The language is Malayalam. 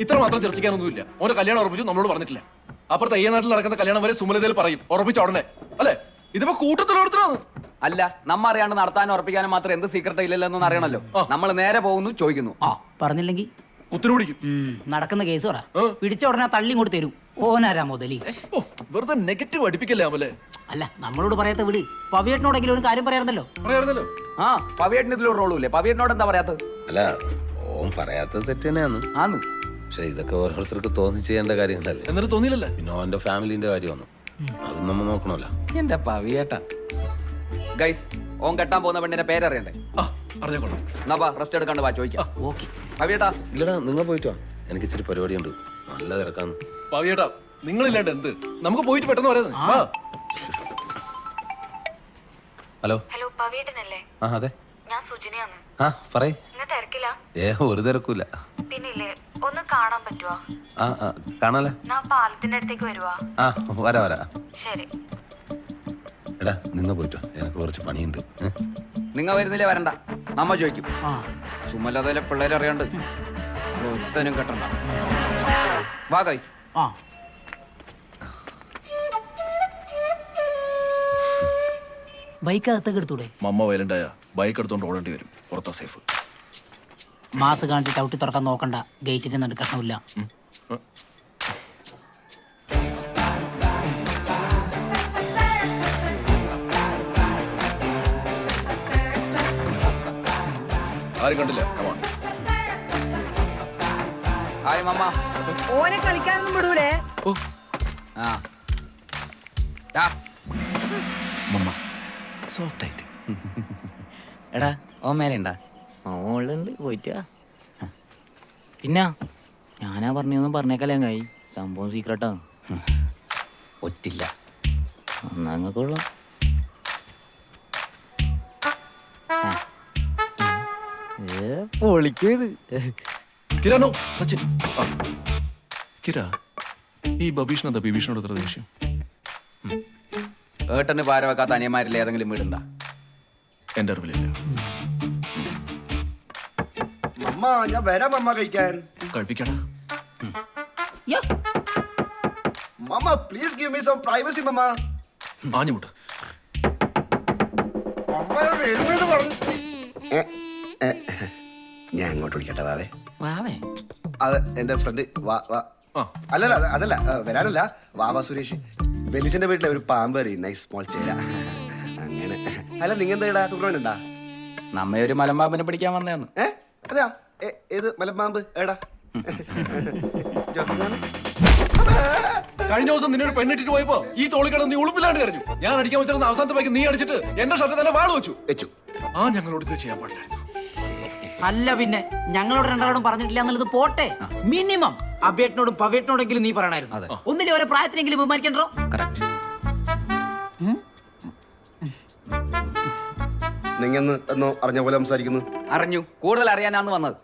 ഇത്ര മാത്രം ചർച്ചിക്കാനൊന്നുമില്ല. ഓന്റെ കല്യാണം ഉറപ്പിച്ചു, നമ്മളോട് പറഞ്ഞിട്ടില്ല. അപ്പുറത്തെ ഈ നാട്ടിൽ നടക്കുന്ന കല്യാണം വരെ സുമലതയിൽ പറയും, ഉറപ്പിച്ച ഉടനെ. അല്ലെ? ഇതിപ്പോ കൂട്ടത്തിലോടത്താണ്. അല്ല, നമ്മ അറിയാണ്ട് നടത്താനും ഉറപ്പിക്കാനും മാത്രം എന്ത് സീക്രട്ട് ഇല്ലല്ലെന്ന് അറിയണല്ലോ. നമ്മൾ നേരെ പോകുന്നു, ചോദിക്കുന്നു. പറഞ്ഞില്ലെങ്കിൽ കുത്തിനു പിടിക്കും. നടക്കുന്ന കേസ് പറ. പിടിച്ച ഉടനെ തള്ളി കൊണ്ട് തരൂ. ഓനാരാ മുതലി. വെറുതെ നെഗറ്റീവ് അടിപ്പിക്കല്ലേ അമലെ. അല്ല, നമ്മളോട് പറയാത്ത വിട്. പവിയേട്ടനോടെങ്കിലും ഒരു കാര്യം പറയാറുണ്ടല്ലോ. പറയാറുണ്ടല്ലോ. ആ, പവിയേട്ടന് ഇതിലൊരു റോളും പവിയേട്ടനോട് എന്താ പറയാത്തത്? അല്ല, ഓൻ പറയാത്തത് തെറ്റ് തന്നെയാന്ന്. ആന്ന്. പക്ഷെ ഇതൊക്കെ ഓരോരുത്തർക്ക് തോന്നി ചെയ്യേണ്ട കാര്യങ്ങളല്ലേ. എന്നിട്ട് തോന്നിയില്ലല്ലേ? പിന്നെ ഓന്റെ ഫാമിലിന്റെ കാര്യം വന്നു, അതും നമ്മൾ നോക്കണമല്ലോ. എന്റെ പവിയേട്ട. ഗൈസ്, ഓൻ കെട്ടാൻ പോകുന്ന പെണ്ണിന്റെ പേരറിയണ്ടേ? അറിഞ്ഞോളാം. എന്നാ റെസ്റ്റ് എടുക്കാണ്ട് വാ ചോദിക്കാം. ഓക്കെ പവിയേട്ടാ. ഇല്ലടാ, നിങ്ങൾ പോയിട്ട് വാ, എനിക്ക് ഇച്ചിരി പരിപാടിയുണ്ട്. നല്ല തിരക്കാന്ന്. പവിയേട്ടാ, നിങ്ങളില്ലാണ്ട് എന്ത്? നമുക്ക് പോയിട്ട് പെട്ടെന്ന് പറയുന്നത്. ഹലോ. ഹലോ, പവിയേട്ടനല്ലേ? ആ അതെ, ഞാൻ സുജിനയാണ്. ആ പറയ്. നിങ്ങൾ തിരക്കില്ല? ഒരു തിരക്കൂല. പിന്നില്ലേ, ഒന്ന് കാണാൻ പറ്റുവാ? ആ കാണാലേ. ഞാൻ പാലത്തിന്റെ അടുത്തേക്ക് വരുവാ. വരാ. ശരി. എടാ, നിങ്ങൾ പോയിട്ട് വാ, എനിക്ക് കുറച്ച് പണിയുണ്ട്. നിങ്ങ വരുന്നില്ലേ? വരണ്ട, നമ്മ ചോദിക്കും. സുമലതയിലെ പിള്ളേരെ അറിയാണ്ട് ഒരുത്തനും കെട്ടണ്ട. വാ ഗൈസ്. ബൈക്ക് അകത്തേക്ക് എടുത്തൂടെ? മമ്മ വയലണ്ടായ ബൈക്ക് എടുത്തോണ്ട് ഓടേണ്ടി വരും. പുറത്താ സേഫ്. മാസ് കാണിച്ച് ചവിട്ടി തുറക്കാൻ നോക്കണ്ട. ഗേറ്റിന്റെ നടുക്കഷ്ണമില്ല. ആരും കണ്ടില്ല. കമാൺ. ഹായ് മമ്മ. ഓനെ കളിക്കാനൊന്നും വിടൂലേ? ആ ദാ. മമ്മ സോഫ്റ്റ് ആയിട്ട്. എടാ, ഓ മേലുണ്ടാ? ഓളുണ്ട്, പോയിട്ട് പിന്നെ ഞാനാ പറഞ്ഞൊന്നും പറഞ്ഞേക്കല്ലേ കായി. സംഭവം സീക്രട്ടാ. ഒറ്റില്ല. ഒന്നങ്ങൾക്കുള്ള പൊളിക്കത്. കിരാനോ സച്ചിൻ. കിരാ, ഈ ബബീഷിനെന്താ ബിബീഷിനോട് എത്ര ദേഷ്യം? ഏട്ടന് പാര വെക്കാത്ത അനിയന്മാരിൽ ഏതെങ്കിലും വീടുണ്ടാ? എന്റെ അറിവിലില്ല. മമ്മ, ഞാൻ വരാം മമ്മ കഴിക്കാൻ. കഴിപ്പിക്കടാ. Mamma, please give me some privacy mamma. ആഞ്ഞുമുട്ട്. മമ്മ, ഞാൻ വരുമെന്ന് പറഞ്ഞു. ഞാൻ അങ്ങോട്ട് വിളിക്കട്ടെ വാവേ. വാവേ? അത് എന്റെ ഫ്രണ്ട് അല്ലല്ല, അതല്ല, വരാനല്ല. വാവ സുരേഷ്. വെലിസിന്റെ വീട്ടിലെ ഒരു പാമ്പ് കറി, നൈസ് സ്മോൾ ചേര. അങ്ങനെ. അല്ല, നിങ്ങൾ എന്താ ടൂർണമെന്റ് ഉണ്ടാ? നമ്മ ഒരു മലമ്പാമ്പിനെ പിടിക്കാൻ വന്നേന്ന്. അതെയാ? ഏത് മലമ്പാമ്പ്? ഏടാ? കഴിഞ്ഞ ദിവസം നിന്നൊരു പെണ്ണിട്ടിട്ട് പോയപ്പോ ഈ തോളിക്കടന്ന് നീ ഉളുപ്പില്ലാണ്ട് കരഞ്ഞു. ഞാൻ അടിക്കാൻ വെച്ചിരുന്ന അവസാനത്തെ ബൈക്ക് നീ അടിച്ചിട്ട് എന്റെ ഷർട്ട് തന്നെ വാള് വെച്ചു. ഞങ്ങളോട് ഇത് ചെയ്യാൻ പാടില്ലായിരുന്നു. അല്ല പിന്നെ ഞങ്ങളോട് രണ്ടാളോടും പറഞ്ഞിട്ടില്ല എന്നുള്ളത് പോട്ടെ. മിനിമം അബേട്ടനോടും പവേട്ടനോടെങ്കിലും നീ പറയണായിരുന്നു. ഒന്നിലെ ഓരോ പ്രായത്തിനെങ്കിലും ബഹുമാനിക്കണ്ടോ? കറക്റ്റ്. നിങ്ങൾ എന്നോ അറിഞ്ഞ പോലെ സംസാരിക്കുന്നു. അറിഞ്ഞു. കൂടുതൽ അറിയാനാന്ന് വന്നത്.